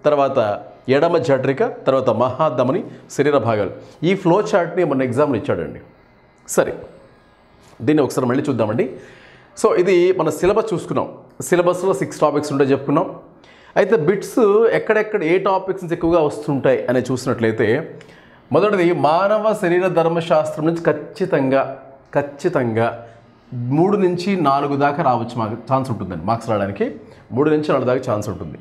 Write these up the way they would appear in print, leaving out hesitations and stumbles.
తర్వాత ఎడమ జఠరిక, తర్వాత మహాధమని శరీర భాగాలు. ఈ ఫ్లో చార్ట్ని మన ఎగ్జామ్లో ఇచ్చాడండి. సరే, దీన్ని ఒకసారి మళ్ళీ చూద్దామండి. సో ఇది మన సిలబస్ చూసుకున్నాం. సిలబస్లో 6 టాపిక్స్ ఉంటాయి చెప్పుకున్నాం. అయితే బిట్స్ ఎక్కడెక్కడ ఏ టాపిక్స్ ఎక్కువగా వస్తుంటాయి అని చూసినట్లయితే, మొదటిది మానవ శరీర ధర్మశాస్త్రం నుంచి ఖచ్చితంగా 3 నుంచి 4 దాకా రావచ్చు, మాకు ఛాన్స్ ఉంటుందండి. మార్క్స్ రావడానికి 3 నుంచి 4 దాకా ఛాన్స్ ఉంటుంది.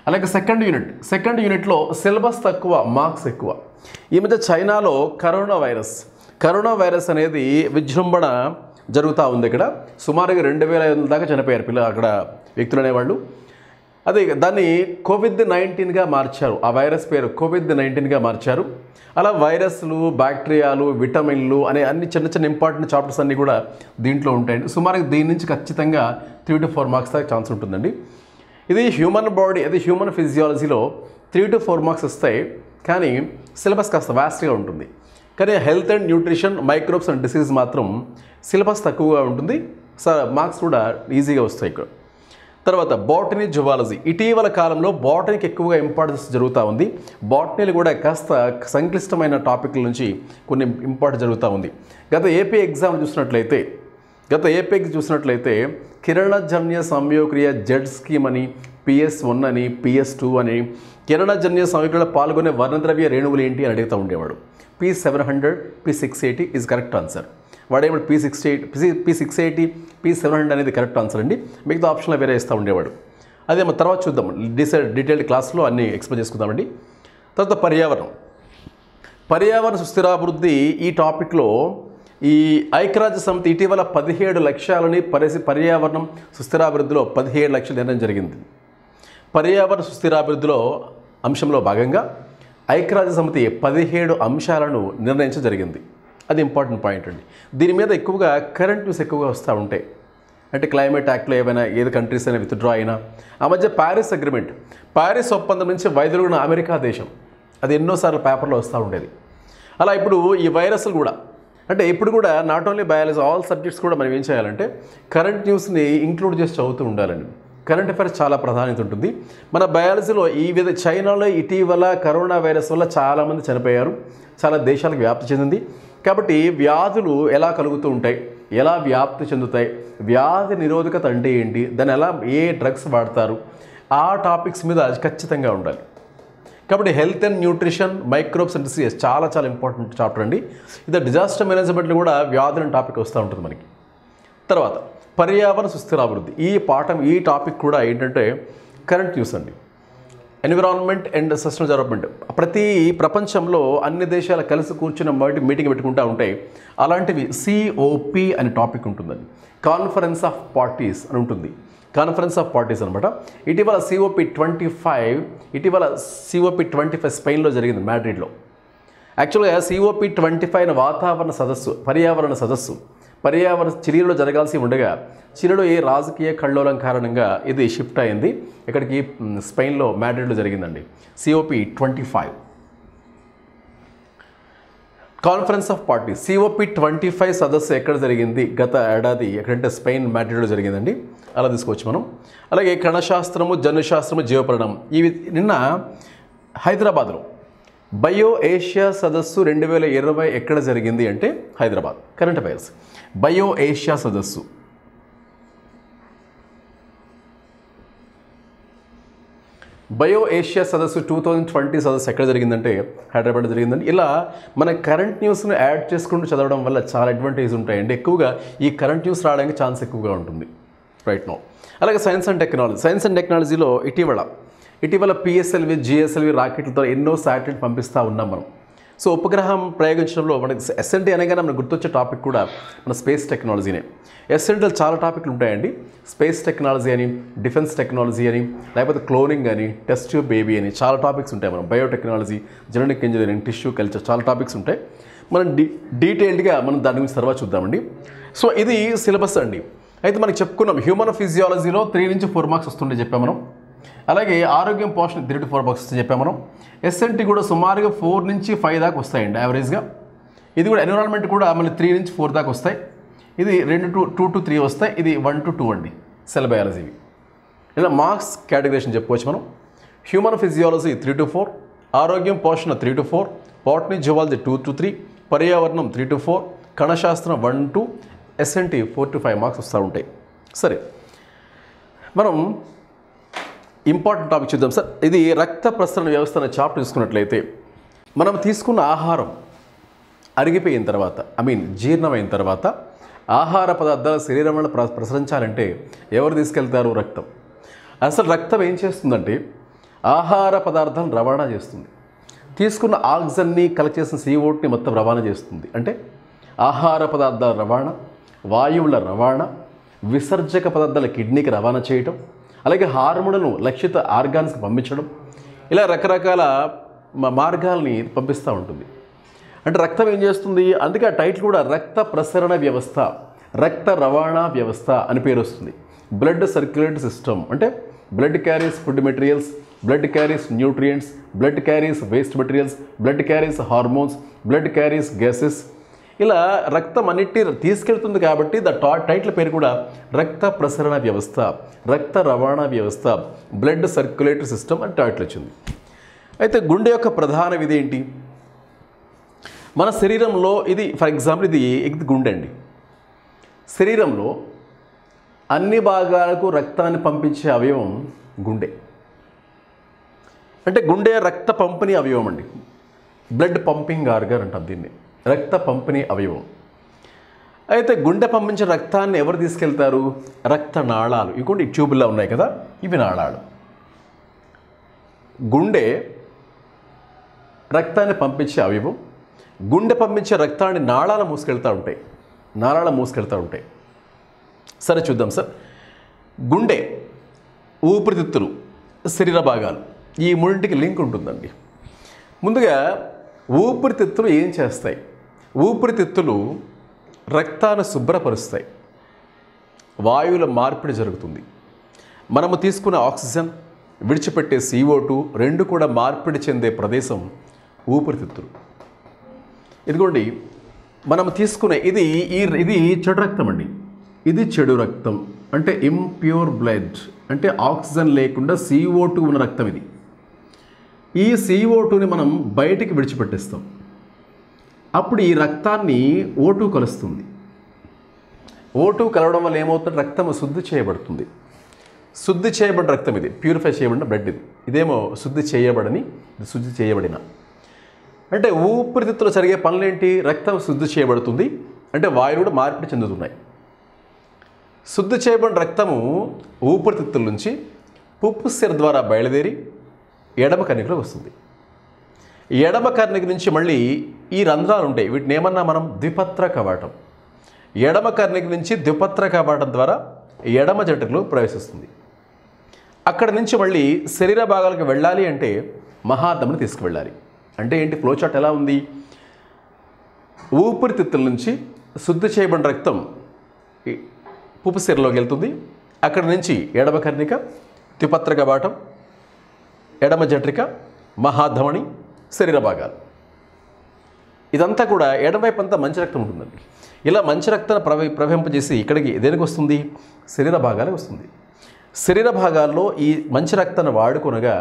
అలాగే సెకండ్ యూనిట్లో సిలబస్ తక్కువ, మార్క్స్ ఎక్కువ. ఈ మధ్య చైనాలో కరోనా వైరస్ అనేది విజృంభణ జరుగుతూ ఉంది. ఇక్కడ సుమారుగా 2500 దాకా చనిపోయారు అక్కడ వ్యక్తులు అనేవాళ్ళు. అదే దాన్ని కోవిడ్-19గా మార్చారు. ఆ వైరస్ పేరు కోవిడ్-19గా మార్చారు. అలా వైరస్లు, బ్యాక్టీరియాలు, విటమిన్లు అనే అన్ని చిన్న ఇంపార్టెంట్ చాప్టర్స్ అన్నీ కూడా దీంట్లో ఉంటాయండి. సుమారుగా దీని నుంచి ఖచ్చితంగా 3 to 4 మార్క్స్ దాకా ఛాన్స్ ఉంటుందండి. ఇది హ్యూమన్ బాడీ, అది హ్యూమన్ ఫిజియాలజీలో 3 to 4 మార్క్స్ వస్తాయి. కానీ సిలబస్ కాస్త వాస్ట్గా ఉంటుంది. కానీ health and nutrition, microbes and disease మాత్రం సిలబస్ తక్కువగా ఉంటుంది. మార్క్స్ కూడా ఈజీగా వస్తాయి ఇక్కడ. తర్వాత బాటనీ, జువాలజీ. ఇటీవల కాలంలో బాటనీకి ఎక్కువగా ఇంపార్టెన్స్ జరుగుతూ ఉంది. బాటనీలు కూడా కాస్త సంక్లిష్టమైన టాపిక్ల నుంచి కొన్ని ఇంపార్టెన్స్ జరుగుతూ ఉంది. గత ఏపీ ఎగ్జామ్ చూసినట్లయితే కిరణజన్య సంయోక్రియ జెడ్ స్కీమ్ అని, PS1 అని, PS2 అని, కిరణజన్య సంయోక్రియలో పాల్గొనే వర్ణద్రవ్య రేణువులు ఏంటి అని అడుగుతూ ఉండేవాడు. P700, P680 is correct answer. వాడేమో P680, P700 అనేది కరెక్ట్ ఆన్సర్ అండి. మిగతా ఆప్షన్లో వేరే ఇస్తూ ఉండేవాడు. అదే మన తర్వాత చూద్దాం, డీటెయిల్డ్ క్లాస్లో అన్నీ ఎక్స్ప్లెయిన్ చేసుకుందామండి. తర్వాత పర్యావరణ సుస్థిరాభివృద్ధి. ఈ టాపిక్లో ఈ ఐక్యరాజ్య సమితి ఇటీవల 17 లక్ష్యాలని పర్యావరణం సుస్థిరాభివృద్ధిలో 17 లక్షలు నిర్ణయం జరిగింది. పర్యావరణ సుస్థిరాభివృద్ధిలో అంశంలో భాగంగా ఐక్యరాజ్య సమితి 17 అంశాలను నిర్ణయించడం జరిగింది. అది ఇంపార్టెంట్ పాయింట్ అండి. దీని మీద ఎక్కువగా కరెంట్ న్యూస్ ఎక్కువగా వస్తూ ఉంటాయి. అంటే క్లైమేట్ యాక్ట్లో ఏది కంట్రీస్ అయినా విత్డ్రా అయినా, ఆ మధ్య ప్యారిస్ ఒప్పందం నుంచి వైదొలిగిన అమెరికా దేశం, అది ఎన్నోసార్లు పేపర్లో వస్తూ ఉండేది. అలా ఇప్పుడు ఈ వైరస్లు కూడా, అంటే ఇప్పుడు కూడా not only biology, all subjects కూడా మనం ఏం చేయాలంటే కరెంట్ న్యూస్ని ఇంక్లూడ్ చేసి చదువుతూ ఉండాలండి. కరెంట్ అఫైర్స్ చాలా ప్రాధాన్యత ఉంటుంది. మన బయాలజీలో చైనాలో ఇటీవల కరోనా వైరస్ వల్ల చాలామంది చనిపోయారు, చాలా దేశాలకు వ్యాప్తి చెందింది. కాబట్టి వ్యాధులు ఎలా కలుగుతూ ఉంటాయి, ఎలా వ్యాప్తి చెందుతాయి, వ్యాధి నిరోధకత అంటే ఏంటి, దాన్ని ఎలా ఏ డ్రగ్స్ వాడతారు, ఆ టాపిక్స్ మీద ఖచ్చితంగా ఉండాలి. కాబట్టి health and nutrition, microbes and diseases చాలా ఇంపార్టెంట్ చాప్టర్ అండి. ఇది డిజాస్టర్ మేనేజ్మెంట్లో కూడా వ్యాధుల టాపిక్ వస్తూ ఉంటుంది మనకి. తర్వాత పర్యావరణ సుస్థిరాభివృద్ధి. ఈ టాపిక్ కూడా ఏంటంటే కరెంట్ న్యూస్ అండి. Environment and sustainable development. ప్రతి ప్రపంచంలో అన్ని దేశాలు కలిసి కూర్చున్న మీటింగ్ పెట్టుకుంటూ ఉంటాయి. అలాంటివి COP అనే టాపిక్ ఉంటుందండి. కాన్ఫరెన్స్ ఆఫ్ పార్టీస్ అని ఉంటుంది. కాన్ఫరెన్స్ ఆఫ్ పార్టీస్ అనమాట. ఇటీవల COP25 స్పెయిన్లో జరిగింది, మాడ్రిడ్లో. యాక్చువల్గా COP25 పర్యావరణ సదస్సు చిలీలో జరగాల్సి ఉండగా చిలీలో ఏ రాజకీయ కల్లోలం కారణంగా ఇది షిఫ్ట్ అయింది. ఇక్కడికి స్పెయిన్లో మాడ్రిడ్లో జరిగిందండి. COP25 conference of parties. COP25 సదస్సు ఎక్కడ జరిగింది గత ఏడాది? ఎక్కడంటే స్పెయిన్ మాడ్రిడ్లో జరిగిందండి. అలా తీసుకోవచ్చు మనం. అలాగే కణశాస్త్రము, జన్యుశాస్త్రము, జీవపరిణామం ఇవి నిన్న హైదరాబాద్లో బయో ఏషియా సదస్సు 2020 ఎక్కడ జరిగింది అంటే Hyderabad. Current affairs. Bio Asia సదస్సు బయో ఏషియా సదస్సు 2020 సదస్సు ఎక్కడ జరిగిందంటే హైదరాబాద్ జరిగిందండి. ఇలా మన కరెంట్ న్యూస్ను యాడ్ చేసుకుంటూ చదవడం వల్ల చాలా అడ్వాంటేజ్ ఉంటాయండి. ఎక్కువగా ఈ కరెంట్ న్యూస్ రావడానికి ఛాన్స్ ఎక్కువగా ఉంటుంది రైట్ నౌ. అలాగే సైన్స్ అండ్ టెక్నాలజీలో ఇటీవల PSLV, GSLV రాకెట్లతో ఎన్నో శాటిలైట్ పంపిస్తూ ఉన్నాం మనం. సో ఉపగ్రహం ప్రయోగించడంలో మనకి SNT అనగానే మనకు గుర్తొచ్చే టాపిక్ కూడా మన స్పేస్ టెక్నాలజీనే. SNTలో చాలా టాపిక్లు ఉంటాయండి. స్పేస్ టెక్నాలజీ అని, డిఫెన్స్ టెక్నాలజీ అని, లేకపోతే క్లోనింగ్ అని, టెస్ట్ ట్యూబ్ బేబీ అని చాలా టాపిక్స్ ఉంటాయి. మనం biotechnology, genetic engineering, tissue culture చాలా టాపిక్స్ ఉంటాయి. మనం డీటెయిల్డ్గా మనం దాని గురించి తర్వాత చూద్దామండి. సో ఇది సిలబస్ అండి. అయితే మనకి చెప్పుకున్నాం హ్యూమన్ ఫిజియాలజీలో 3 నుంచి 4 మార్క్స్ వస్తుండే చెప్పాం మనం. అలాగే ఆరోగ్యం పోషణ 3 to 4 మార్క్స్ చెప్పాం మనం. SNT కూడా సుమారుగా 4 నుంచి 5 దాకా వస్తాయండి యావరేజ్గా. ఇది కూడా ఎన్విరాన్మెంట్ కూడా మళ్ళీ 3 నుంచి 4 దాకా వస్తాయి. ఇది 2 to 3 వస్తాయి. ఇది 1 to 2 అండి సెల్ బయాలజీవి. ఇలా మార్క్స్ కేటగరేషన్ చెప్పుకోవచ్చు మనం. హ్యూమన్ ఫిజియాలజీ 3 to 4, ఆరోగ్యం పోషణ 3 to 4, బాటనీ జువాలజీ 2 to 3, పర్యావరణం 3 to 4, కణశాస్త్రం 1 to 2, SNT 4 to 5 marks వస్తూ ఉంటాయి. సరే, మనం ఇంపార్టెంట్ టాపిక్ చూద్దాం సార్. ఇది రక్త ప్రసరణ వ్యవస్థ అనే చాప్టర్ తీసుకున్నట్లయితే మనం తీసుకున్న ఆహారం అరిగిపోయిన తర్వాత జీర్ణమైన తర్వాత ఆహార పదార్థాలు శరీరంలో ప్రసరించాలంటే ఎవరు తీసుకెళ్తారు? రక్తం. అసలు రక్తం ఏం చేస్తుందంటే ఆహార పదార్థాలను రవాణా చేస్తుంది. తీసుకున్న ఆక్సిజన్ని కలెక్ట్ చేసిన CO2ని మొత్తం రవాణా చేస్తుంది. అంటే ఆహార పదార్థాల రవాణా, వాయువుల రవాణా, విసర్జక పదార్థాల కిడ్నీకి రవాణా చేయటం, అలాగే హార్మోన్లను లక్షిత ఆర్గాన్స్కి పంపించడం, ఇలా రకరకాల మార్గాల్ని పంపిస్తూ ఉంటుంది. అంటే రక్తం ఏం చేస్తుంది? అందుకే ఆ టైటిల్ కూడా రక్త ప్రసరణ వ్యవస్థ, రక్త రవాణా వ్యవస్థ అని పేరు వస్తుంది. బ్లడ్ సర్క్యులేటరీ సిస్టమ్ అంటే blood carries food materials, blood carries nutrients, blood carries waste materials, blood carries hormones, blood carries gases. ఇలా రక్తం అన్నిటిని తీసుకెళ్తుంది కాబట్టి టైటిల్ పేరు కూడా రక్త ప్రసరణ వ్యవస్థ, రక్త రవాణా వ్యవస్థ, బ్లడ్ సర్క్యులేటరీ సిస్టమ్ అని టైటిల్ వచ్చింది. అయితే గుండె యొక్క ప్రధాన విధి ఏంటి? మన శరీరంలో ఇది ఫర్ ఎగ్జాంపుల్ ఇది గుండె అండి. శరీరంలో అన్ని భాగాలకు రక్తాన్ని పంపించే అవయవం గుండె. అంటే గుండె రక్త పంపిణీ అవయవం అండి. బ్లడ్ పంపింగ్ ఆర్గన్ అంటాం దీన్ని, రక్త పంపిణీ అవయవం. అయితే గుండె పంపించిన రక్తాన్ని ఎవరు తీసుకెళ్తారు? రక్త నాళాలు. ఇవి ట్యూబుల్లో ఉన్నాయి కదా, ఇవి నాళాలు. గుండె రక్తాన్ని పంపించే అవయవం. గుండె పంపించే రక్తాన్ని నాళాలు మూసుకెళ్తూ ఉంటాయి. సరే చూద్దాం సార్. గుండె, ఊపిరితిత్తులు, శరీర భాగాలు ఈ మూడింటికి లింక్ ఉంటుందండి. ముందుగా ఊపిరితిత్తులు ఏం చేస్తాయి? ఊపిరితిత్తులు రక్తాన్ని శుభ్రపరుస్తాయి. వాయువుల మార్పిడి జరుగుతుంది. మనము తీసుకున్న ఆక్సిజన్, విడిచిపెట్టే CO2 రెండు కూడా మార్పిడి చెందే ప్రదేశం ఊపిరితిత్తులు. ఇదిగోండి మనం తీసుకునే ఇది చెడు రక్తం అండి. ఇది చెడు రక్తం అంటే ఇంప్యూర్ బ్లడ్, అంటే ఆక్సిజన్ లేకుండా CO2 ఉన్న రక్తం ఇది. ఈ CO2ని మనం బయటికి విడిచిపెట్టేస్తాం. అప్పుడు ఈ రక్తాన్ని O2 కలుస్తుంది. O2 కలవడం వల్ల ఏమవుతుంది? రక్తం శుద్ధి చేయబడుతుంది. శుద్ధి చేయబడిన రక్తం ఇది, ప్యూరిఫై చేయబడిన బ్లడ్ ఇది. ఇదేమో శుద్ధి చేయబడిన. అంటే ఊపిరితిత్తులు జరిగే పనులేంటి? రక్తం శుద్ధి చేయబడుతుంది, అంటే వాయువులు కూడా మార్పిడి చెందుతున్నాయి. శుద్ధి చేయబడిన రక్తము ఊపిరితిత్తుల నుంచి పుప్పుసిర ద్వారా బయలుదేరి ఎడమ కర్ణికలోకి వస్తుంది. ఎడమ కర్ణిక నుంచి మళ్ళీ ఈ రంధ్రాలు ఉంటాయి, వీటిని ఏమన్నా మనం ద్విపత్ర కవాటం. ఎడమ కర్ణిక నుంచి ద్విపత్ర కవాటం ద్వారా ఎడమ జఠరలో ప్రవేశిస్తుంది. అక్కడ నుంచి మళ్ళీ శరీర భాగాలకు వెళ్ళాలి అంటే మహాధమని తీసుకువెళ్ళాలి. అంటే ఏంటి, ఫ్లో చార్ట్ ఎలా ఉంది? ఊపిరితిత్తుల నుంచి శుద్ధి చేయబడిన రక్తం పుప్పశిరలోకి వెళ్తుంది. అక్కడి నుంచి ఎడమ కర్ణిక, ద్విపత్ర కవాటం, ఎడమ జఠరిక, మహాధమని, శరీర భాగాలు. ఇదంతా కూడా ఎడమవైపు అంతా మంచి రక్తం ఉంటుందండి. ఇలా మంచి రక్తాన్ని ప్రవహింపజేసి ఇక్కడికి దేనికి వస్తుంది? శరీర భాగాలకు వస్తుంది. శరీర భాగాల్లో ఈ మంచి రక్తాన్ని వాడుకొనగా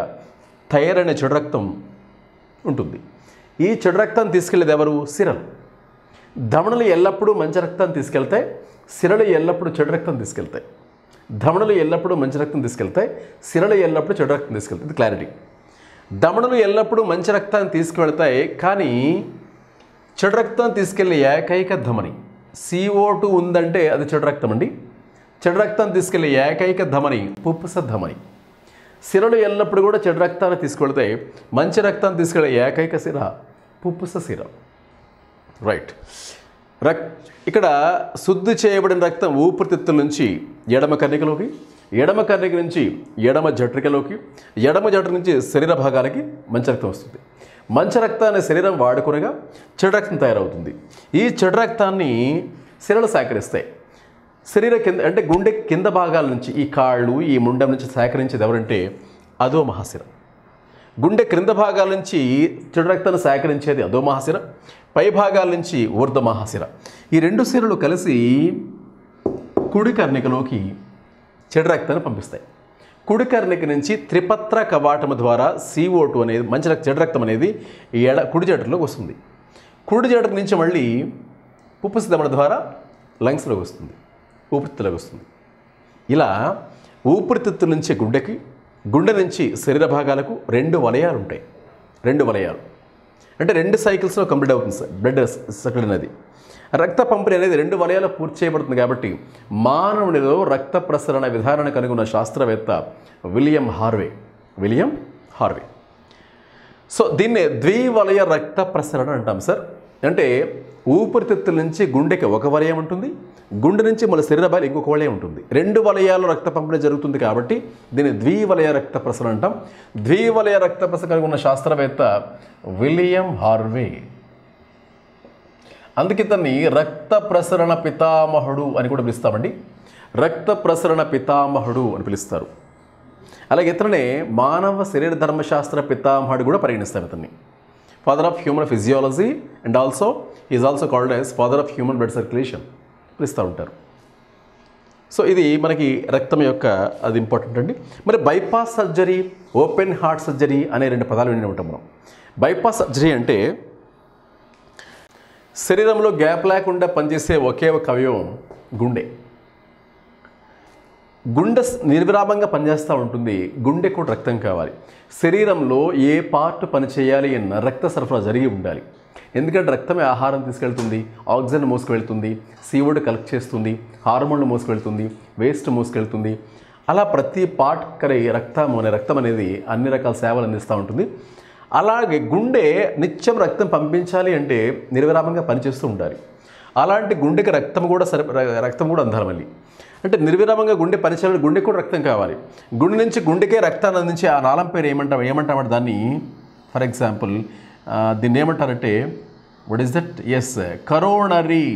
తయారైన చెడు రక్తం ఉంటుంది. ఈ చెడు రక్తాన్ని తీసుకెళ్ళేది ఎవరు? సిరలు. ధమనులు ఎల్లప్పుడూ మంచి రక్తాన్ని తీసుకెళ్తాయి, సిరలు ఎల్లప్పుడూ చెడు రక్తం తీసుకెళ్తాయి. ధమనులు ఎల్లప్పుడూ మంచి రక్తం తీసుకెళ్తాయి, సిరలు ఎల్లప్పుడూ చెడు రక్తం తీసుకెళ్తాయి. ఇది క్లారిటీ. ధమనులు ఎల్లప్పుడూ మంచి రక్తాన్ని తీసుకువెళ్తాయి, కానీ చెడు రక్తాన్ని తీసుకెళ్లే ఏకైక ధమని CO2 ఉందంటే అది చెడు రక్తం అండి. చెడు రక్తాన్ని తీసుకెళ్లే ఏకైక ధమని పుప్పస ధమని. సిరలు ఎల్లప్పుడూ కూడా చెడు రక్తాన్ని తీసుకెళ్తాయి, మంచి రక్తాన్ని తీసుకెళ్లే ఏకైక సిర పుప్పస సిర. రైట్. ఇక్కడ శుద్ధి చేయబడిన రక్తం ఊపిరితిత్తుల నుంచి ఎడమ కర్ణికలోకి, ఎడమ కర్ణిక నుంచి ఎడమ జఠరికలోకి, ఎడమ జఠరిక నుంచి శరీర భాగాలకి మంచి రక్తం వస్తుంది. మంచి రక్తాన్ని శరీరం వాడుకునగా చెడు రక్తం తయారవుతుంది. ఈ చెడు రక్తాన్ని సిరలు సేకరిస్తాయి. శరీర కింద అంటే గుండె కింద భాగాల నుంచి, ఈ కాళ్ళు, ఈ ముండం నుంచి సేకరించేది ఎవరంటే అధో మహాశిర. గుండె క్రింద భాగాల నుంచి చెడు రక్తాన్ని సేకరించేది అధో మహాశిర, పై భాగాల నుంచి ఊర్ధ్వ మహాశిర. ఈ రెండు శిరలు కలిసి కుడి కర్ణికలోకి చెడు రక్తాన్ని పంపిస్తాయి. కుడి కర్ణిక నుంచి త్రిపత్ర కవాటము ద్వారా CO2 అనేది మంచి చెడు రక్తం అనేది కుడి జఠరలోకి వస్తుంది. కుడి జఠర నుంచి మళ్ళీ పుప్పస ధమని ద్వారా లంగ్స్లోకి వస్తుంది, ఊపిరితిత్తులోకి వస్తుంది. ఇలా ఊపిరితిత్తుల నుంచి గుండెకి, గుండె నుంచి శరీర భాగాలకు 2 వలయాలు ఉంటాయి. 2 వలయాలు అంటే 2 సైకిల్స్లో కంప్లీట్ అవుతుంది సార్ బ్లడ్ సర్క్యులేషన్ అనేది. రక్త పంపిణీ అనేది 2 వలయాలు పూర్తి చేయబడుతుంది. కాబట్టి మానవునిలో రక్త ప్రసరణ విధానాన్ని కనుగొన్న శాస్త్రవేత్త విలియం హార్వే. సో దీన్నే ద్వివలయ రక్త ప్రసరణ అంటాం సార్. అంటే ఊపిరితిత్తుల నుంచి గుండెకి ఒక వలయం ఉంటుంది, గుండె నుంచి మన శరీర భాగాలు ఇంకొక వలయం ఉంటుంది. 2 వలయాలు రక్త పంపిణీ జరుగుతుంది కాబట్టి దీన్ని ద్వివలయ రక్త ప్రసరణ అంటాం. ద్వివలయ రక్త ప్రసరణ కనుగొన్న శాస్త్రవేత్త విలియం హార్వే. అందుకే ఇతన్ని రక్త ప్రసరణ పితామహుడు అని కూడా పిలుస్తామండి. రక్త ప్రసరణ పితామహుడు అని పిలుస్తారు. అలాగే ఇతనే మానవ శరీర ధర్మశాస్త్ర పితామహుడు కూడా పరిగణిస్తారు. ఇతన్ని father of human physiology and also is also called as father of human blood circulation పిలుస్తూ ఉంటారు. సో ఇది మనకి రక్తం యొక్క అది ఇంపార్టెంట్ అండి. మరి bypass surgery, open heart surgery అనే 2 పదాలు విని ఉంటాం మనం. బైపాస్ సర్జరీ అంటే శరీరంలో గ్యాప్ లేకుండా పనిచేసే ఒకే ఒక అవయవం గుండె. గుండె నిర్విరామంగా పనిచేస్తూ ఉంటుంది. గుండెకు కూడా రక్తం కావాలి. శరీరంలో ఏ పార్ట్ పనిచేయాలి అన్న రక్త సరఫరా జరిగి ఉండాలి. ఎందుకంటే రక్తమే ఆహారం తీసుకెళ్తుంది, ఆక్సిజన్ మోసుకువెళ్తుంది, CO2 కలెక్ట్ చేస్తుంది, హార్మోన్లు మోసుకువెళ్తుంది, వేస్ట్ మోసుకెళ్తుంది. అలా ప్రతి పార్ట్ రక్తం అనేది అన్ని రకాల సేవలు అందిస్తూ ఉంటుంది. అలాగే గుండె నిత్యం రక్తం పంపించాలి అంటే నిర్విరామంగా పనిచేస్తూ ఉండాలి. అలాంటి గుండెకి రక్తం కూడా అందాలి మళ్ళీ. అంటే నిర్విరామంగా గుండె పనిచేయాలి, గుండెకి కూడా రక్తం కావాలి. గుండె నుంచి గుండెకే రక్తాన్ని అందించే ఆ నాళం పేరు ఏమంటామంటే దాన్ని, ఫర్ ఎగ్జాంపుల్ దీన్ని ఏమంటారంటే what is that? Yes, coronary.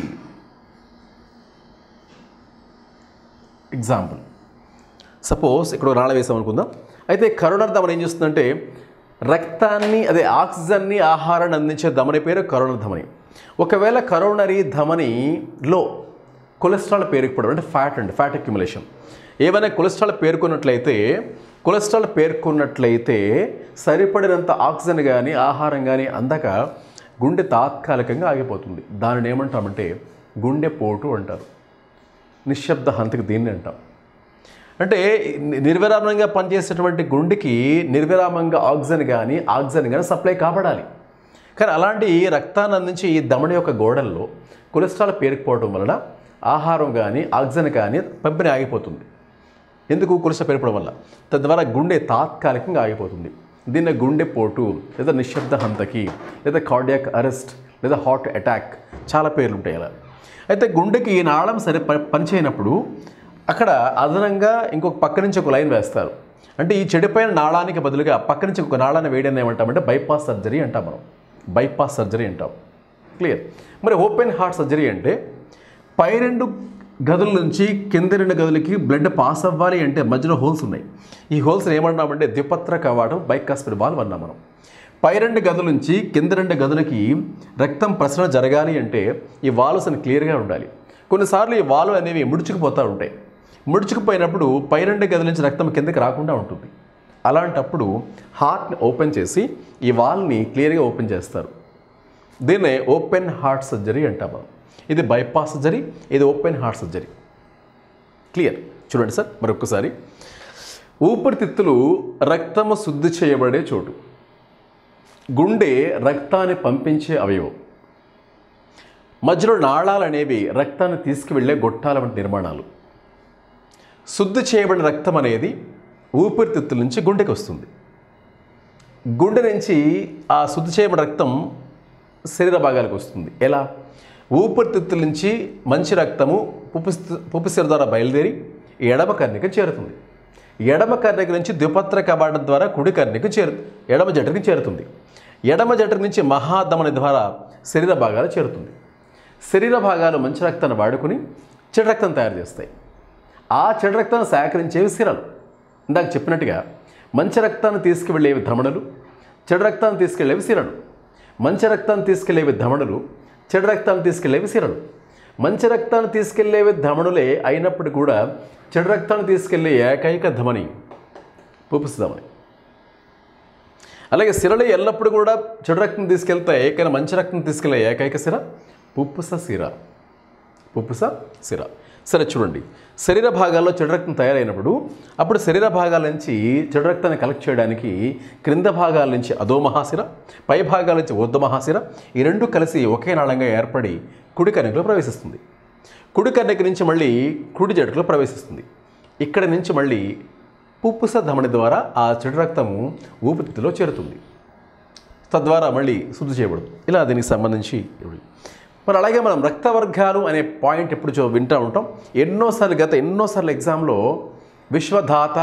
Example suppose ఇక్కడ నాళ వేసాం అనుకుందాం. అయితే కరోనరీ ధమని ఏం చేస్తుందంటే రక్తాన్ని, అదే ఆక్సిజన్ని, ఆహారాన్ని అందించే ధమని పేరు కరోనరీ ధమని. ఒకవేళ కరోనరీ ధమనిలో కొలెస్ట్రాల్ పేరుకుపోవడం అంటే ఫ్యాట్ అక్యుములేషన్, ఏమైనా కొలెస్ట్రాల్ పేర్కొన్నట్లయితే సరిపడినంత ఆక్సిజన్ కానీ ఆహారం కానీ అందక గుండె తాత్కాలికంగా ఆగిపోతుంది. దానిని ఏమంటామంటే గుండెపోటు అంటారు. నిశ్శబ్ద హంతకు దీన్ని అంటాం. అంటే నిర్విరామంగా పనిచేసేటువంటి గుండెకి నిర్విరామంగా ఆక్సిజన్ కానీ సప్లై కాపాడాలి. కానీ అలాంటి రక్తాన్ని అందించి ఈ ధమని యొక్క గోడల్లో కొలెస్ట్రాల్ పేరుకుపోవడం వలన ఆహారం కానీ ఆక్సిజన్ కానీ పంపిణీ ఆగిపోతుంది. ఎందుకు? కొలెస్ట్రాల్ పేరుకోవడం వల్ల. తద్వారా గుండె తాత్కాలికంగా ఆగిపోతుంది. దీన్ని గుండెపోటు లేదా నిశ్శబ్ద హంతకి లేదా కార్డియాక్ అరెస్ట్ లేదా హార్ట్ అటాక్ చాలా పేర్లు ఉంటాయి అలా. అయితే గుండెకి ఈ నాళం పనిచేయనప్పుడు అక్కడ అదనంగా ఇంకొక పక్క నుంచి ఒక లైన్ వేస్తారు. అంటే ఈ చెడిపోయిన నాళానికి బదులుగా పక్క నుంచి ఒక నాళాన్ని వేయడాన్ని ఏమంటామంటే బైపాస్ సర్జరీ అంటాం మనం. బైపాస్ సర్జరీ అంటాం. క్లియర్. మరి ఓపెన్ హార్ట్ సర్జరీ అంటే పై 2 గదుల నుంచి కింద 2 గదులకి బ్లడ్ పాస్ అవ్వాలి అంటే మధ్యలో హోల్స్ ఉన్నాయి. ఈ హోల్స్ని ఏమన్నామంటే ద్విపత్ర కవాటం బైకాస్పిడ్ వాల్వ్ అన్నాం మనం. పై 2 గదుల నుంచి కింద 2 గదులకి రక్తం ప్రసరణ జరగాలి అంటే ఈ వాల్వ్స్ అని క్లియర్గా ఉండాలి. కొన్నిసార్లు ఈ వాల్వ్ అనేవి ముడుచుకుపోతూ ఉంటాయి. ముడుచుకుపోయినప్పుడు పై 2 గదుల నుంచి రక్తం కిందకి రాకుండా ఉంటుంది. అలాంటప్పుడు హార్ట్ని ఓపెన్ చేసి ఈ వాల్వ్ని క్లియర్గా ఓపెన్ చేస్తారు. దీన్నే ఓపెన్ హార్ట్ సర్జరీ అంటాం మనం. ఇది బైపాస్ సర్జరీ, ఇది ఓపెన్ హార్ట్ సర్జరీ. క్లియర్. చూడండి సార్ మరొకసారి. ఊపిరితిత్తులు రక్తము శుద్ధి చేయబడే చోటు. గుండె రక్తాన్ని పంపించే అవయవం. మధ్యలో నాళాలు అనేవి రక్తాన్ని తీసుకువెళ్ళే గొట్టాల వంటి నిర్మాణాలు. శుద్ధి చేయబడిన రక్తం అనేది ఊపిరితిత్తుల నుంచి గుండెకి వస్తుంది. గుండె నుంచి ఆ శుద్ధి చేయబడిన రక్తం శరీర భాగాలకు వస్తుంది. ఎలా? ఊపిరితిత్తుల నుంచి మంచి రక్తము పుప్పిశిర ద్వారా బయలుదేరి ఎడమ కర్ణిక చేరుతుంది. ఎడమ కర్ణిక నుంచి ద్విపత్ర కవాటం ద్వారా కుడి కర్ణిక ఎడమ జఠరికి చేరుతుంది. ఎడమ జఠరి నుంచి మహాధమని ద్వారా శరీర భాగాలు చేరుతుంది. శరీర భాగాలు మంచి రక్తాన్ని వాడుకుని చెడు రక్తం తయారు చేస్తాయి. ఆ చెడు రక్తాన్ని సేకరించేవి సిరలు. ఇందాక చెప్పినట్టుగా మంచి రక్తాన్ని తీసుకువెళ్ళేవి ధమనులు, చెడు రక్తాన్ని తీసుకెళ్లేవి సిరలు. మంచి రక్తాన్ని తీసుకెళ్లేవి ధమనులు, చెడు రక్తాన్ని తీసుకెళ్లేవి సిరలు. మంచి రక్తాన్ని తీసుకెళ్లేవి ధమనులే అయినప్పుడు కూడా చెడు రక్తాన్ని తీసుకెళ్లే ఏకైక ధమని పుప్పిస ధమని. అలాగే సిరలు ఎల్లప్పుడూ కూడా చెడు రక్తం తీసుకెళ్తాయి, కానీ మంచి రక్తం తీసుకెళ్లే ఏకైక సిర పుప్పిస సిర. పుప్పిస సిర. సరే చూడండి, శరీర భాగాల్లో చెడు రక్తం తయారైనప్పుడు అప్పుడు శరీర భాగాల నుంచి చెడు రక్తాన్ని కలెక్ట్ చేయడానికి క్రింద భాగాల నుంచి అధోమహాశిర, పై భాగాల నుంచి ఊర్ధ్వమహాశిర, ఈ 2 కలిసి ఒకే నాళంగా ఏర్పడి కుడి కర్ణికలో ప్రవేశిస్తుంది. కుడి కర్ణిక నుంచి మళ్ళీ కుడి జఠరలో ప్రవేశిస్తుంది. ఇక్కడి నుంచి మళ్ళీ పుప్పిస ధమని ద్వారా ఆ చెడు రక్తము ఊపిరితిత్తులో చేరుతుంది. తద్వారా మళ్ళీ శుద్ధి చేయబడుతుంది. ఇలా దీనికి సంబంధించి మరి అలాగే మనం రక్త వర్గాలు అనే పాయింట్ ఎప్పుడు వింటూ ఉంటాం. ఎన్నోసార్లు ఎగ్జామ్లో విశ్వధాత,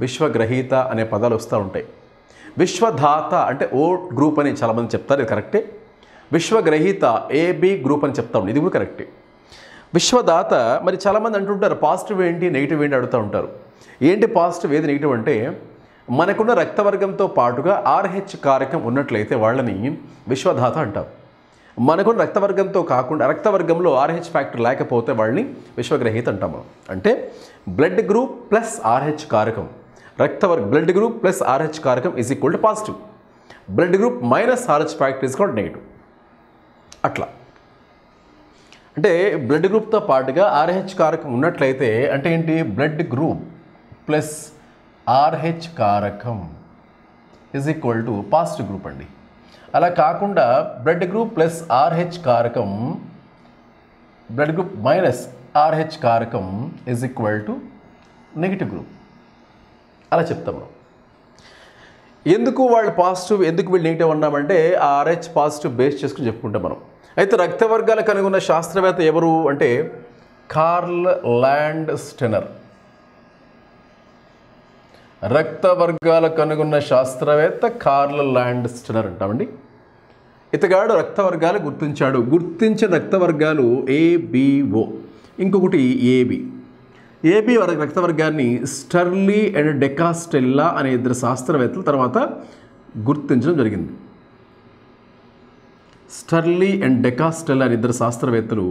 విశ్వగ్రహీత అనే పదాలు వస్తూ ఉంటాయి. విశ్వధాత అంటే ఓ గ్రూప్ అని చాలామంది చెప్తారు, ఇది కరెక్టే. విశ్వగ్రహీత AB గ్రూప్ అని చెప్తా ఉంటాం, ఇది కూడా కరెక్టే. విశ్వదాత మరి చాలామంది అంటుంటారు పాజిటివ్ ఏంటి నెగిటివ్ ఏంటి అడుగుతూ ఉంటారు. ఏంటి పాజిటివ్ ఏది నెగిటివ్ అంటే మనకున్న రక్తవర్గంతో పాటుగా RH కారకం ఉన్నట్లయితే వాళ్ళని విశ్వధాత అంటాం. మనకున్న రక్తవర్గంతో కాకుండా రక్తవర్గంలో RH ఫ్యాక్టర్ లేకపోతే వాళ్ళని విశ్వగ్రహీత అంటాము. అంటే బ్లడ్ గ్రూప్ ప్లస్ RH కారకం, బ్లడ్ గ్రూప్ ప్లస్ RH కారకం is equal to positive. Blood group minus RH factor is called negative. అట్లా అంటే బ్లడ్ గ్రూప్తో పాటుగా RH కారకం ఉన్నట్లయితే అంటే ఏంటి? బ్లడ్ గ్రూప్ ప్లస్ RH కారకం is equal to positive group అండి. అలా కాకుండా బ్లడ్ గ్రూప్ ప్లస్ RH కారకం, బ్లడ్ గ్రూప్ మైనస్ RH కారకం is equal to negative group అలా చెప్తాం మనం. ఎందుకు వాళ్ళు పాజిటివ్, ఎందుకు వీళ్ళు నెగిటివ్ అన్నామంటే ఆ RH పాజిటివ్ బేస్ చేసుకుని చెప్పుకుంటాం మనం. అయితే రక్త వర్గాలు కనుగొన్న శాస్త్రవేత్త ఎవరు అంటే కార్ల్ ల్యాండ్ స్టెనర్. రక్త వర్గాల కనుగొన్న శాస్త్రవేత్త కార్ల్ ల్యాండ్ స్టెనర్ అంటామండి. ఇతగాడు రక్త వర్గాలు గుర్తించాడు. గుర్తించిన రక్త వర్గాలు ABO, ఇంకొకటి AB రక్త వర్గాన్ని స్టర్లీ అండ్ డెకాస్టెల్లా అనే 2 శాస్త్రవేత్తలు తర్వాత గుర్తించడం జరిగింది. స్టర్లీ అండ్ డెకాస్టెల్లా అనే 2 శాస్త్రవేత్తలు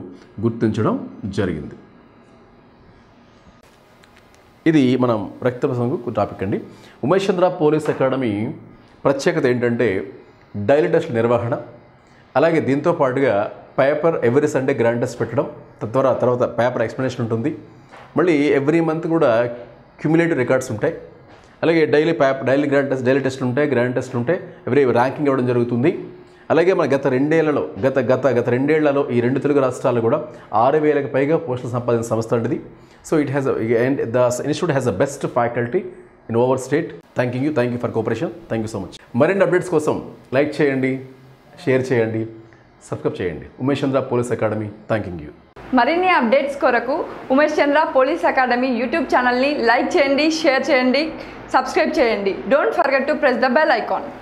గుర్తించడం జరిగింది. ఇది మనం రక్త ప్రసంగం టాపిక్ అండి. ఉమేష్ చంద్ర పోలీస్ అకాడమీ ప్రత్యేకత ఏంటంటే డైలీ టెస్ట్ నిర్వహణ, అలాగే దీంతో పాటుగా paper every Sunday grand test పెట్టడం, తర్వాత పేపర్ ఎక్స్ప్లెనేషన్ ఉంటుంది. మళ్ళీ ఎవ్రీ మంత్ కూడా క్యూములేటివ్ రికార్డ్స్ ఉంటాయి. అలాగే డైలీ టెస్ట్లు ఉంటాయి, గ్రాండ్ టెస్ట్లు ఉంటాయి. ఎవ్రీ ర్యాంకింగ్ ఇవ్వడం జరుగుతుంది. అలాగే మన గత రెండేళ్లలో ఈ 2 తెలుగు రాష్ట్రాలు కూడా 6,000కి పైగా పోస్టులు సంపాదించిన సంస్థ అండి. So the institute has the best faculty in our state. Thank you for cooperation. Thank you so much. మరిన్ని అప్డేట్స్ కోసం లైక్ చేయండి, షేర్ చేయండి, సబ్స్క్రైబ్ చేయండి. ఉమేష్ చంద్ర పోలీస్ అకాడమీ థ్యాంకింగ్ యూ. మరిన్ని అప్డేట్స్ కొరకు ఉమేష్ చంద్ర పోలీస్ అకాడమీ యూట్యూబ్ ఛానల్ని లైక్ చేయండి, share చేయండి, సబ్స్క్రైబ్ చేయండి. Don't forget to press the bell icon.